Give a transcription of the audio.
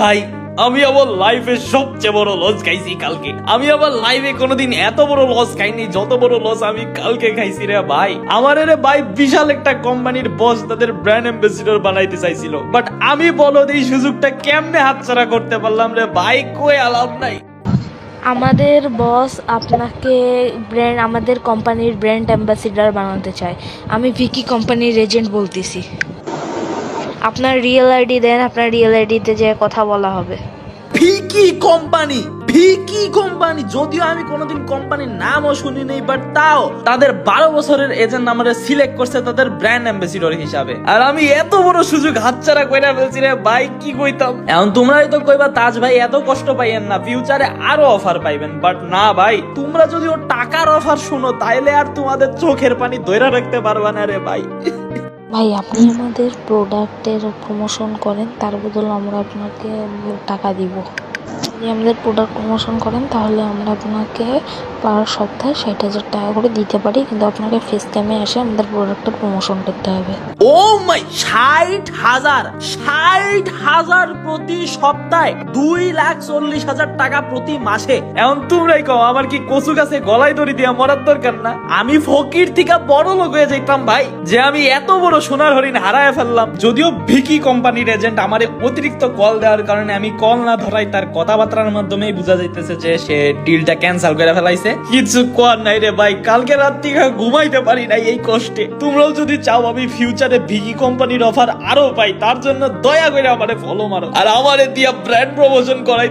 ভাই আমি আমার লাইফে সবচেয়ে বড় লস খাইছি কালকে। আমি আমার লাইফে কোনোদিন এত বড় লস খাইনি যত বড় লস আমি কালকে খাইছি রে ভাই। আমার রে ভাই বিশাল একটা কোম্পানির বস তাদের ব্র্যান্ড অ্যাম্বাসিডর বানাইতে চাইছিল, বাট আমি বলো এই সুযোগটা কেমনে হাতছাড়া করতে পারলাম রে ভাই, কই আলাপ নাই। আমাদের বস আপনাকে আমাদের কোম্পানির ব্র্যান্ড অ্যাম্বাসিডার বানাতে চায়। আমি ভিকি কোম্পানির এজেন্ট বলতেছি। আপনার রিয়েল আইডি দেন, আপনার রিয়েল আইডিতে যে কথা বলা হবে। ভিকি কোম্পানি, ভিকি কোম্পানি, যদিও আমি কোনোদিন কোম্পানির নামও শুনি নাই, বাট তাও তাদের 12 বছরের এজেন্ট আমারে সিলেক্ট করছে তাদের ব্র্যান্ড অ্যাম্বাসিডর হিসাবে, আর আমি এত বড় সুযোগ হাতছাড়া কইরা ফেলছি রে ভাই, কি কইতাম। এখন তোমরাই তো কইবা তাজ ভাই এত কষ্ট পাইয়েন না, ফিউচারে আরো অফার পাইবেন, বাট না ভাই, তোমরা যদি ও টাকার অফার শুনো তাইলে আর তোমাদের চোখের পানি ধইরা রাখতে পারবা না রে ভাই। ভাই আপনি আমাদের প্রোডাক্টের প্রমোশন করেন, তার বদলে আমরা আপনাকে টাকা দিব। যদি আমাদের প্রোডাক্ট প্রমোশন করেন তাহলে আমরা আপনাকে পার সপ্তাহে 60,000 টাকা করে দিতে পারি, কিন্তু আপনাকে ফেস টাইমে এসে আমাদের প্রোডাক্টের প্রমোশন করতে হবে। ও মাই, 60,000, 60,000 প্রতি সপ্তাহে, 2,40,000 টাকা প্রতি মাসে। এখন তোমরাই কও আমার কি কচু গাছে গলায় দড়ি দিয়া মরার দরকার না? আমি ফকির থেকে বড় লোক হয়ে যাইতাম ভাই, যে আমি এত বড় সোনার হরিণ হারায় ফেললাম। যদিও ভিকি কোম্পানির এজেন্ট আমারে অতিরিক্ত কল দেওয়ার কারণে আমি কল না ধরাই তার কথাবার্তার মাধ্যমেই বোঝা যাইতেছে যে সে ডিলটা ক্যান্সেল করে ফেলাইছে। কিছু কর নাই রে ভাই, কালকে রাত থেকে ঘুমাইতে পারি নাই এই কষ্টে। তোমরাও যদি চাও আমি ফিউচারে ভিকি কোম্পানির অফার আরো পাই, তার জন্য দয়া করে আমারে ফলো মারো আর আমারে দিয়া ব্র্যান্ড প্রমোশন করাই।